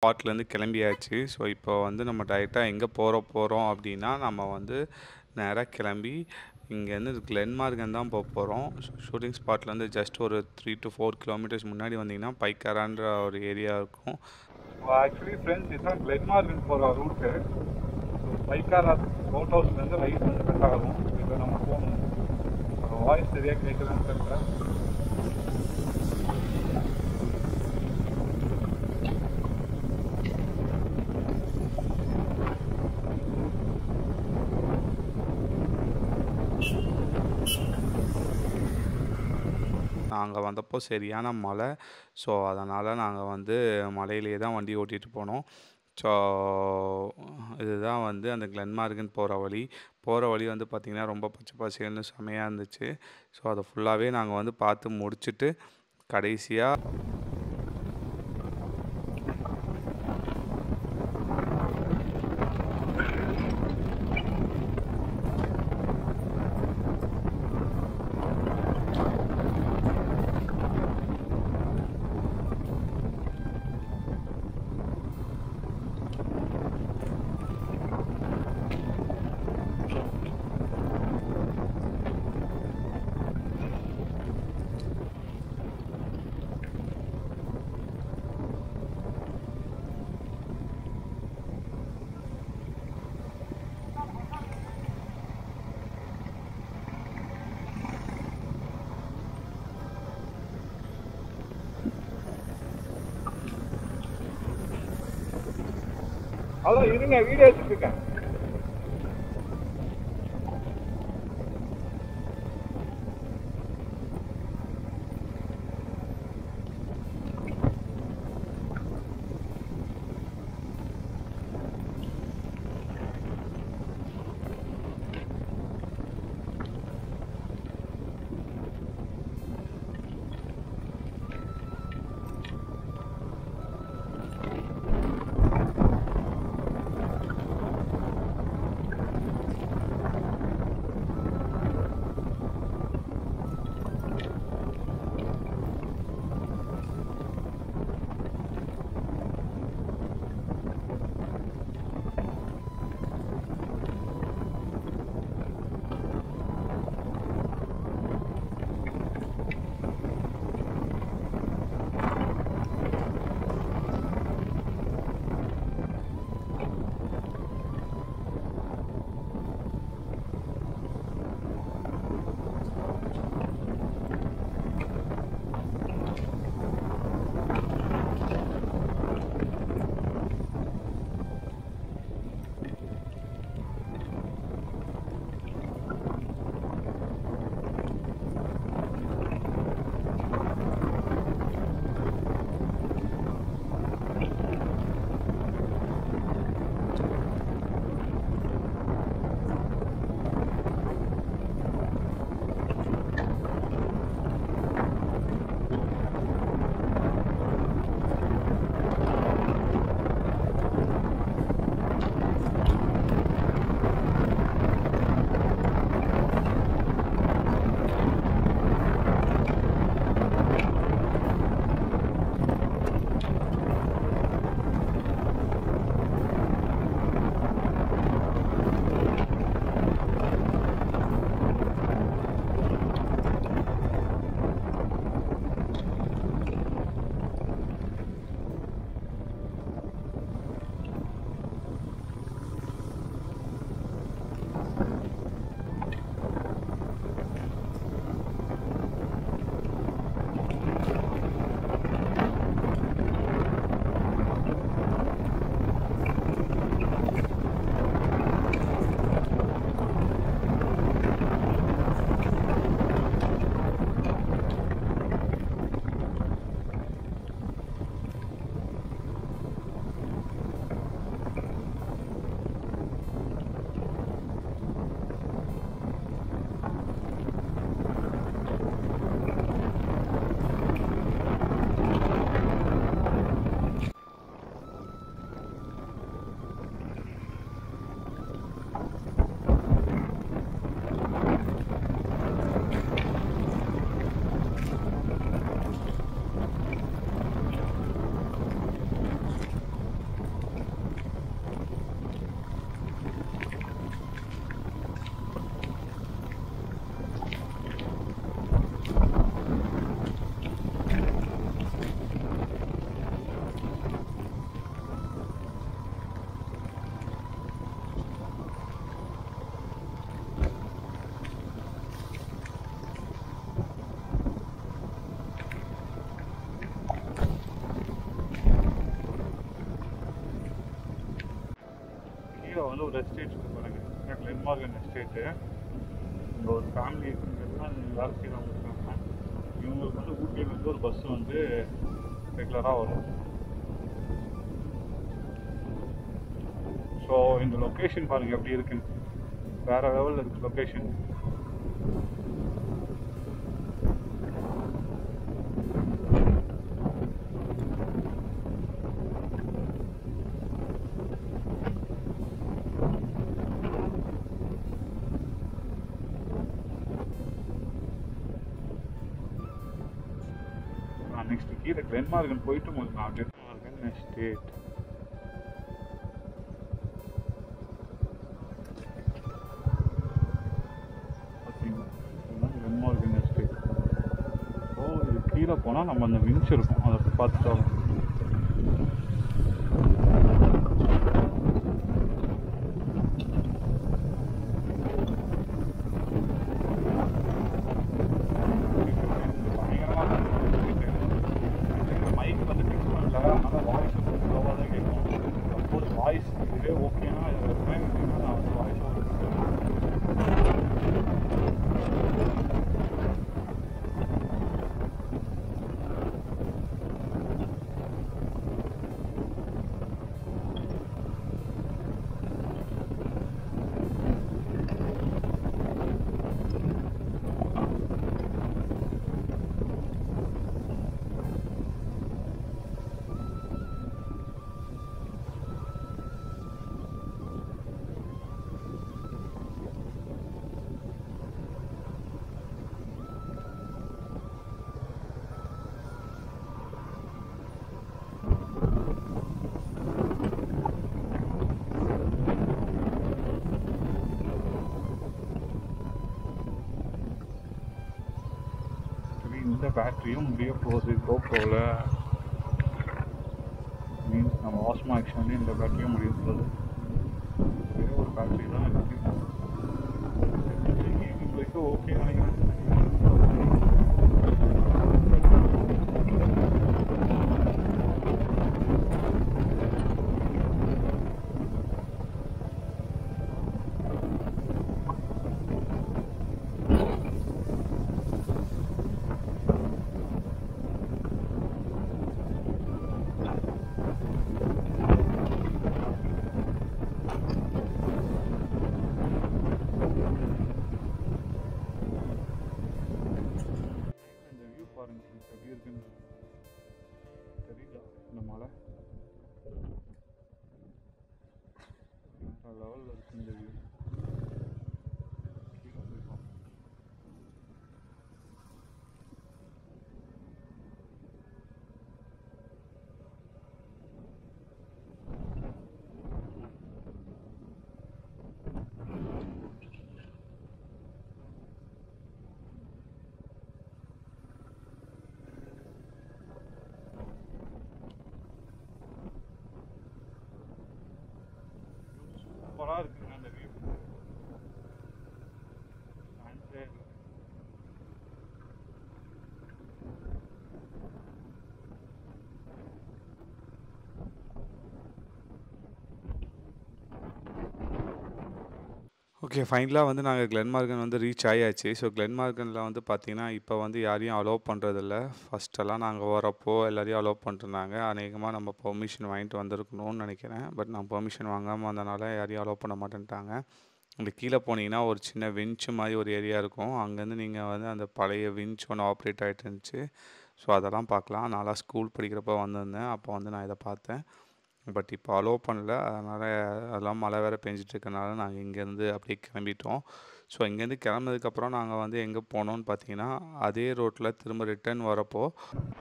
ஸ்பாட்லேருந்து கிளம்பியாச்சு. ஸோ இப்போ வந்து நம்ம டைரெக்டாக எங்கே போகிறோம் அப்படின்னா நம்ம வந்து நேராக கிளம்பி இங்கேருந்து கிளென்மார்கன் தான் போகிறோம். ஷூட்டிங் ஸ்பாட்லேருந்து ஜஸ்ட் ஒரு 3 to 4 கிலோமீட்டர்ஸ் முன்னாடி வந்தீங்கன்னா பைக்காரான்ற ஒரு ஏரியா இருக்கும். ஆக்சுவலி ஃப்ரெண்ட்ஸ் இதுதான் கிளென்மார்கன் போகிற ரூட்டு. ஸோ பைக்காரா போட் ஹவுஸ்லேருந்து ரைட் வந்து கட் ஆகும். இப்போ நம்ம போகணும். வாய்ஸ் சரியாக கேட்குதுன்னு தெரியல. நாங்கள் வந்தப்போ சரியான மழை. ஸோ அதனால் நாங்கள் வந்து மலையிலேயே தான் வண்டி ஓட்டிகிட்டு போனோம். ஸோ இதுதான் வந்து அந்த கிளென்மார்கன் போகிற வழி வந்து பார்த்திங்கன்னா ரொம்ப பச்சை பசேல்னு செமையாக இருந்துச்சு. ஸோ அதை ஃபுல்லாகவே நாங்கள் வந்து பார்த்து முடிச்சுட்டு கடைசியாக அதான் இருங்க வீடியோ எடுத்துட்டு இருக்கேன். கீழே வந்து ஒரு எஸ்டேட் இருக்குது பாருங்க, கிளென்மார்கன் எஸ்டேட்டு. இங்கே ஒரு ஃபேமிலி எல்லாம் வேலை செய்கிறவங்க இருக்காங்க. இவங்களுக்கு வந்து ஊட்டியிலேருந்து ஒரு பஸ் வந்து ரெகுலராக வரும். ஸோ இந்த லொக்கேஷன் பாருங்கள் எப்படி இருக்குன்னு, வேறு லெவலில் இருக்குது லொக்கேஷன். நெக்ஸ்ட் கீழே கிளென்மார்கன் போயிட்டு உங்களுக்கு நான் கிளென்மார்கன் எஸ்டேட் பார்த்தீங்கன்னா கிளென்மார்கன் எஸ்டேட். ஸோ இது கீழே போனால் நம்ம அந்த வின்ச் இருக்கும், அதை பார்த்துட்டோம். இந்த பேட்டரியும் முடிய போகுது கோப்ரோவில். மீன்ஸ் நம்ம ஆஸ்மா ஆக்ஷன்லேயும் இந்த பேட்டரியும் முடிய போகுது. ஒரே ஒரு பேட்டரி தான் இருக்குது. இப்போதைக்கு ஓகே நினைக்கிறேன். எப்படி இருக்குன்னு தெரியல. இந்த மலை லெவலில் இருக்கு இந்த வியூ. சூப்பராக இருக்குங்க அந்த வியூ. ஓகே, ஃபைனலாக வந்து நாங்கள் கிளென்மார்கன் வந்து ரீச் ஆயாச்சு. ஸோ கிளென்மார்கனில் வந்து பார்த்தீங்கன்னா இப்போ வந்து யாரையும் அலோவ் பண்ணுறதில்ல. ஃபஸ்ட்டெல்லாம் நாங்கள் வரப்போ எல்லாரையும் அலோவ் பண்ணிருந்தாங்க. அநேகமாக நம்ம பெர்மிஷன் வாங்கிட்டு வந்திருக்கணும்னு நினைக்கிறேன். பட் நான் பெர்மிஷன் வாங்காமல் வந்தனால யாரையும் அலோவ் பண்ண மாட்டேன்ட்டாங்க. இந்த கீழே போனீங்கன்னா ஒரு சின்ன வின்ச் மாதிரி ஒரு ஏரியா இருக்கும். அங்கேருந்து நீங்கள் வந்து அந்த பழைய வின்ச் ஒன்று ஆப்ரேட் ஆகிட்டு இருந்துச்சு. ஸோ அதெல்லாம் பார்க்கலாம். நான்லாம் ஸ்கூல் படிக்கிறப்போ வந்திருந்தேன். அப்போ வந்து நான் இதை பார்த்தேன். பட் இப்போ அலோவ் பண்ணல. அதனால் அதெல்லாம் மழை வேறு பெஞ்சிட்டு இருக்கனால நாங்கள் இங்கேருந்து அப்படியே கிளம்பிட்டோம். ஸோ இங்கேருந்து கிளம்புனதுக்கப்புறம் நாங்கள் வந்து எங்கே போனோம்னு பார்த்தீங்கன்னா அதே ரோட்டில் திரும்ப ரிட்டர்ன் வரப்போ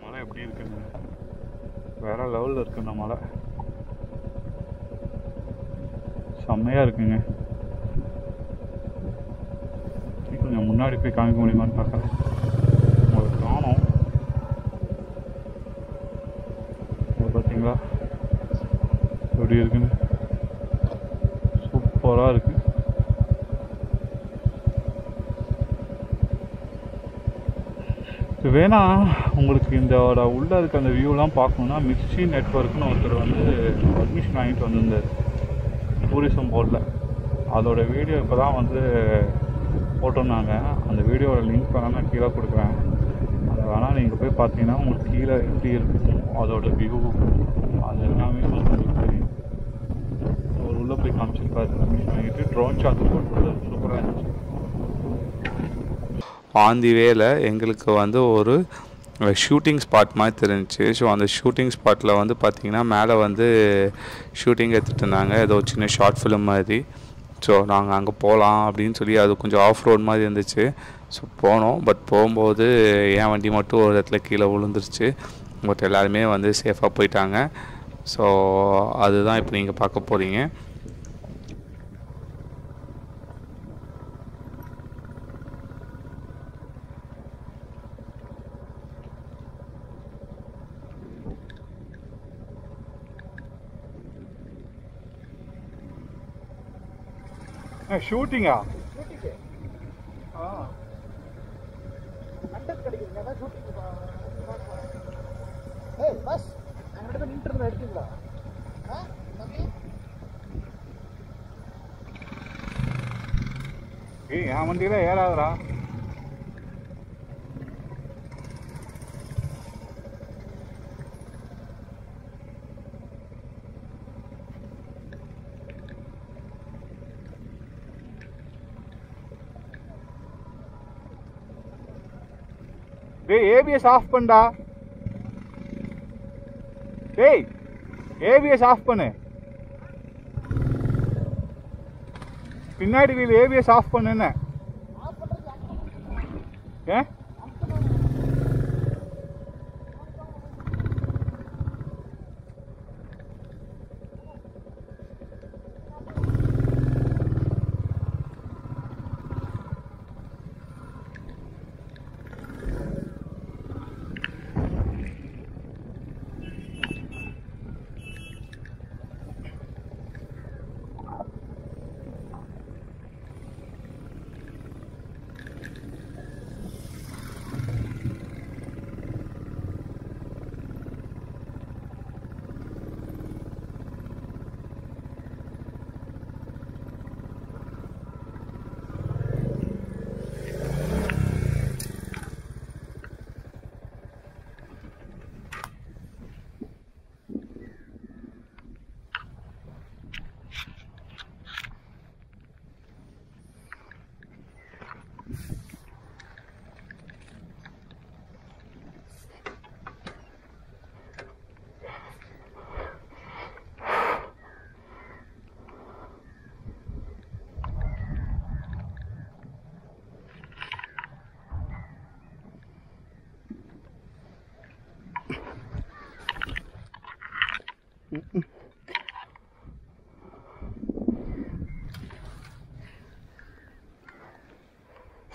மழை எப்படி இருக்குங்க, வேறு லெவலில் இருக்குது இந்த மலை. செம்மையாக இருக்குங்க. கொஞ்சம் முன்னாடி போய் காமிக்க முடியுமான்னு பார்க்குறேன். உங்களுக்கு காணும் பார்த்தீங்களா எப்படி இருக்குன்னு. சூப்பராக இருக்குது. வேணா உங்களுக்கு இந்த உள்ளே இருக்க அந்த வியூலாம் பார்க்கணுன்னா மிர்ச்சி நெட்வொர்க்னு ஒருத்தர் வந்து பர்மிஷன் வாங்கிட்டு வந்திருந்தார். டூரிசம் போர்டில். அதோட வீடியோ இப்போ தான் வந்து போட்டிருந்தாங்க. அந்த வீடியோவோட லிங்க் வேணால் நான் கீழே கொடுக்குறேன். அது வேணால் நீங்கள் போய் பார்த்தீங்கன்னா உங்களுக்கு கீழே எப்படி இருக்கும் அதோட வியூ அது எல்லாமே உங்களுக்கு தெரியும். ஒரு உள்ளே போய் காமிச்சிருப்பாரு பர்மிஷன் வாங்கிட்டு ட்ரோன் ஷாட் போட்டு சூப்பராக இருந்துச்சு. ஆன் தி வேல எங்களுக்கு வந்து ஒரு ஷூட்டிங் ஸ்பாட் மாதிரி தெரிஞ்சிச்சு. ஸோ அந்த ஷூட்டிங் ஸ்பாட்டில் வந்து பார்த்திங்கன்னா மேலே வந்து ஷூட்டிங் எடுத்துகிட்டு இருந்தாங்க, ஏதோ சின்ன ஷார்ட் ஃபிலிம் மாதிரி. ஸோ நாங்கள் அங்கே போகலாம் அப்படின்னு சொல்லி அது கொஞ்சம் ஆஃப் ரோட் மாதிரி இருந்துச்சு. ஸோ போனோம். பட் போகும்போது என் வண்டி மட்டும் ஒரு இடத்துல கீழே விழுந்துருச்சு. பட் எல்லாருமே வந்து சேஃபாக போயிட்டாங்க. ஸோ அதுதான் இப்போ நீங்கள் பார்க்க போகிறீங்க. ஷூட்டிங்கா? என் வண்டியில ஏறாதுடா. டேய் ஏபிஎஸ் ஆஃப் பண்ணடா. டேய் ஏபிஎஸ் ஆஃப் பண்ணு. பின்னாடி வீல் ஏபிஎஸ் ஆஃப் பண்ணுன்னு. ஏன்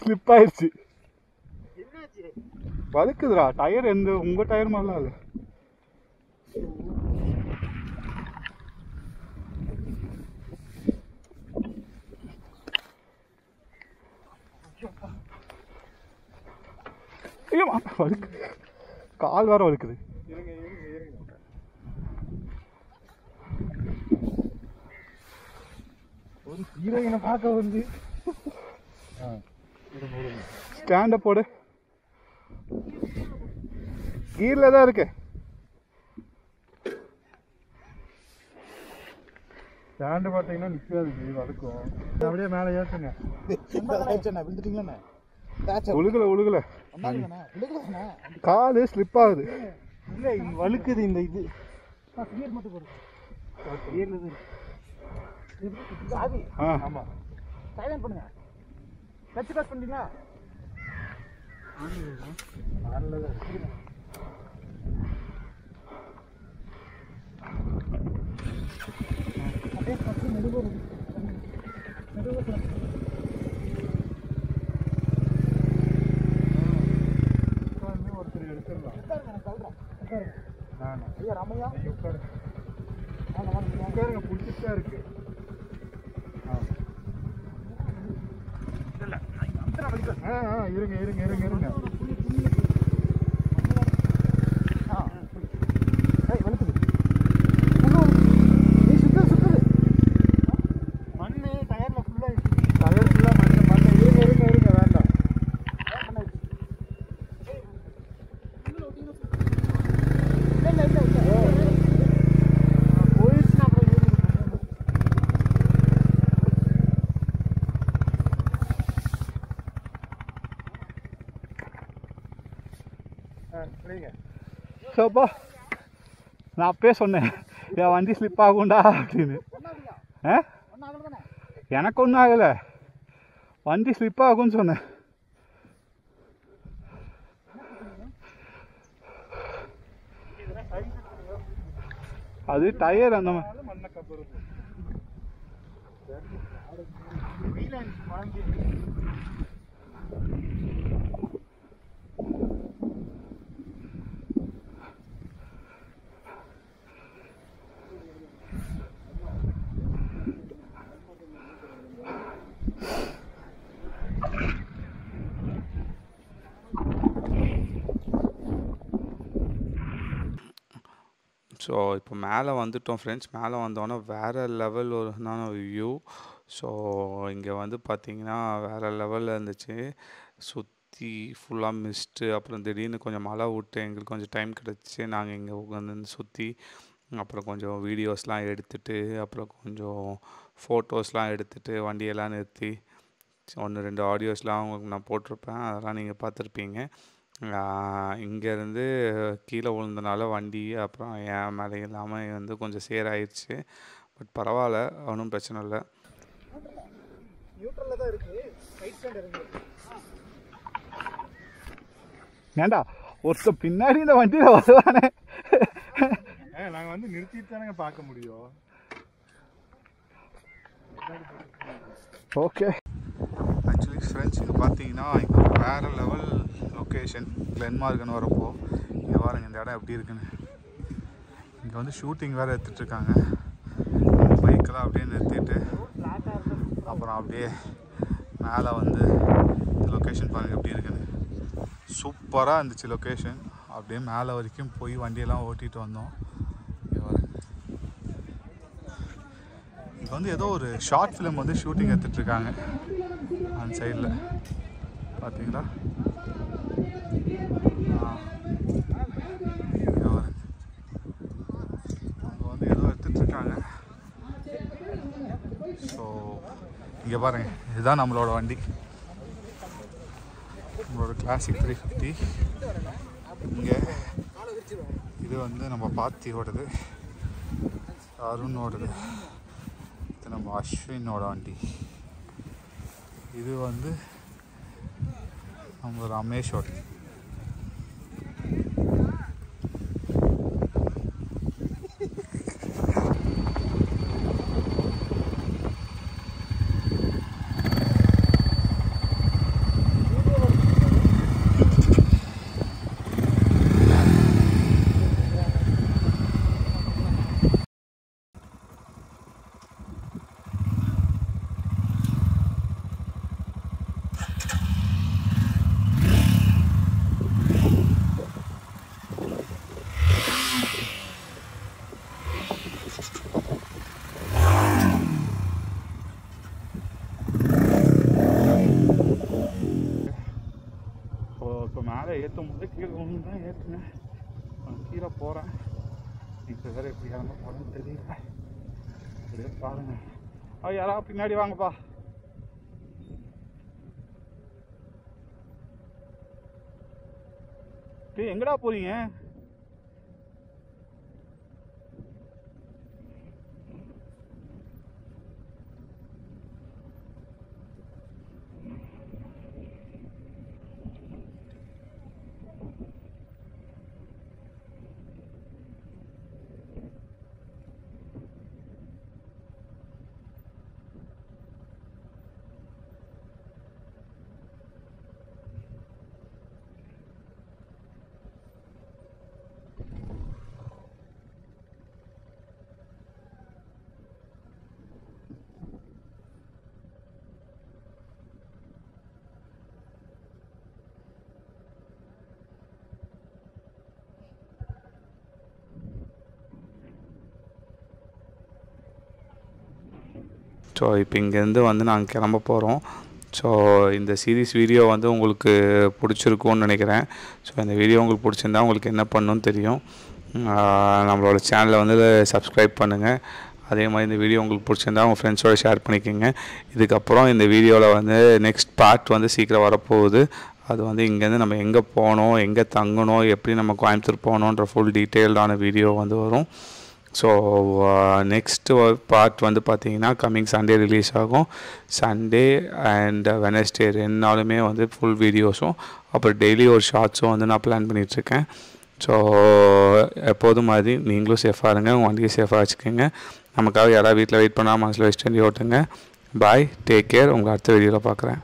ஸ்லிப் ஆயிடுச்சு. வழுக்குதுடா டயர். எந்த உங்க டயர் மாதிரிலாம் இல்லை. வழுக்கு கால் வேற வழுக்குது. ஒரு ஹீரோயினை பார்க்க வந்து ஸ்டாண்ட போடு. கீர்ல தான் இருக்கு. ஸ்டாண்டு பார்த்தீங்கன்னா நிற்காது, வழுக்கும். அப்படியே மேலே ஏற்றுங்க. விழுந்துட்டீங்களா? உழுகல காலு ஸ்லிப் ஆகுது. இல்லை வழுக்குது. இந்த இது மட்டும் போடு. ஆமாம் சைலண்ட் பண்ணுங்க. கட்சி பாஸ் பண்ணிட்டீங்களா? ஒருத்தர் எடுத்துடலாம். ஐயா ராமையா உட்காருங்க. பிடிச்சிட்டா இருக்கு. இருங்க. சோப்பா நான் அப்பயே சொன்னேன் என் வண்டி ஸ்லிப் ஆகும்டா அப்படின்னு. எனக்கு ஒன்றும் ஆகலை, வண்டி ஸ்லிப் ஆகும்னு சொன்னேன். அது டயர் அந்த ஸோ இப்போ மேலே வந்துட்டோம் ஃப்ரெண்ட்ஸ். மேலே வந்தோன்னே வேறு லெவல் ஒரு வியூ. ஸோ இங்கே வந்து பார்த்திங்கன்னா வேறு லெவலில் இருந்துச்சு. சுற்றி ஃபுல்லாக மிஸ்ட்டு, அப்புறம் திடீர்னு கொஞ்சம் மழை விட்டு எங்களுக்கு கொஞ்சம் டைம் கிடச்சி நாங்கள் இங்கே உட்காந்து சுற்றி அப்புறம் கொஞ்சம் வீடியோஸ்லாம் எடுத்துகிட்டு அப்புறம் கொஞ்சம் ஃபோட்டோஸ்லாம் எடுத்துகிட்டு வண்டியெல்லாம் நிறுத்தி 1-2 ஆடியோஸ்லாம் உங்களுக்கு நான் போட்டிருப்பேன், அதெல்லாம் நீங்கள் பார்த்துருப்பீங்க. இங்கேருந்து கீழே விழுந்தனால வண்டி அப்புறம் என் மேலே இல்லாமல் வந்து கொஞ்சம் சேராயிடுச்சு. பட் பரவாயில்ல, ஒன்றும் பிரச்சனை இல்லை. ஏண்டா ஒருத்தர் பின்னாடி இந்த வண்டியில் வருவானே, நாங்கள் வந்து நிறுத்திட்டு தானே பார்க்க முடியும். ஓகே. ஆக்சுவலி ஃப்ரெண்ட்ஸ் இங்கே பார்த்தீங்கன்னா இங்கே வேறு லெவல் லொக்கேஷன். கிளென்மார்கன் வரப்போ இங்கே பாருங்க இந்த இடம் எப்படி இருக்குன்னு. இங்கே வந்து ஷூட்டிங் வேறு எடுத்துகிட்ருக்காங்க. பைக்கெல்லாம் அப்படியே நிறுத்திட்டு அப்புறம் அப்படியே மேலே வந்து இந்த லொக்கேஷன் பாருங்கள் எப்படி இருக்குன்னு. சூப்பராக இருந்துச்சு லொக்கேஷன். அப்படியே மேலே வரைக்கும் போய் வண்டியெல்லாம் ஓட்டிகிட்டு வந்தோம். இங்கே வந்து ஏதோ ஒரு ஷார்ட் ஃபிலிம் வந்து ஷூட்டிங் எடுத்துகிட்ருக்காங்க அந்த சைடில் பார்த்தீங்களா. அங்கே வந்து ஏதோ எடுத்துகிட்ருக்காங்க. ஸோ இங்கே பாருங்கள், இதுதான் நம்மளோட வண்டி, நம்மளோட கிளாசிக் 350. இங்கே இது வந்து நம்ம பாத்தியோடது, அருணோடது, இது நம்ம அஸ்வினோட வண்டி, இது வந்து நம்ம ரமேஷோட. இப்போ மேலே ஏற்றும் போது கீழே ஒன்று தான் ஏற்றுனேன், கீழே போகிறேன். இப்போ வேறு எப்படி இறங்க போகிறேன்னு தெரியல. அப்படியே பாருங்க. யாராவது பின்னாடி வாங்கப்பா. எங்கடா போறீங்க? ஸோ இப்போ இங்கேருந்து வந்து நாங்கள் கிளம்ப போகிறோம். ஸோ இந்த சீரீஸ் வீடியோ வந்து உங்களுக்கு பிடிச்சிருக்கும்னு நினைக்கிறேன். ஸோ இந்த வீடியோ உங்களுக்கு பிடிச்சிருந்தா உங்களுக்கு என்ன பண்ணணும்னு தெரியும். நம்மளோட சேனலை வந்து சப்ஸ்கிரைப் பண்ணுங்கள். அதே மாதிரி இந்த வீடியோ உங்களுக்கு பிடிச்சிருந்தா உங்கள் ஃப்ரெண்ட்ஸோடு ஷேர் பண்ணிக்கோங்க. இதுக்கப்புறம் இந்த வீடியோவில் வந்து நெக்ஸ்ட் பார்ட் வந்து சீக்கிரம் வரப்போகுது. அது வந்து இங்கேருந்து நம்ம எங்கே போனோம், எங்கே தங்கணும், எப்படி நம்ம கோயம்புத்தூர் போனோன்ற ஃபுல் டீட்டெயில்டான வீடியோ வந்து வரும். ஸோ நெக்ஸ்ட்டு பார்ட் வந்து பார்த்திங்கன்னா கம்மிங் சண்டே ரிலீஸ் ஆகும். சண்டே அண்ட் வெனஸ்டே 2 நாளுமே வந்து ஃபுல் வீடியோஸும் அப்புறம் டெய்லி ஒரு ஷார்ட்ஸும் வந்து நான் பிளான் பண்ணிகிட்ருக்கேன். ஸோ எப்போதும் மாதிரி நீங்களும் சேஃபாக இருங்க, உங்கள் வண்டியை சேஃபாக வச்சுக்கோங்க. நமக்காக யாராவது வீட்டில் வெயிட் பண்ணால் மனசில் வச்சுட்டு ஓட்டுங்க. பாய், டேக் கேர். உங்களை அடுத்த வீடியோவில் பார்க்குறேன்.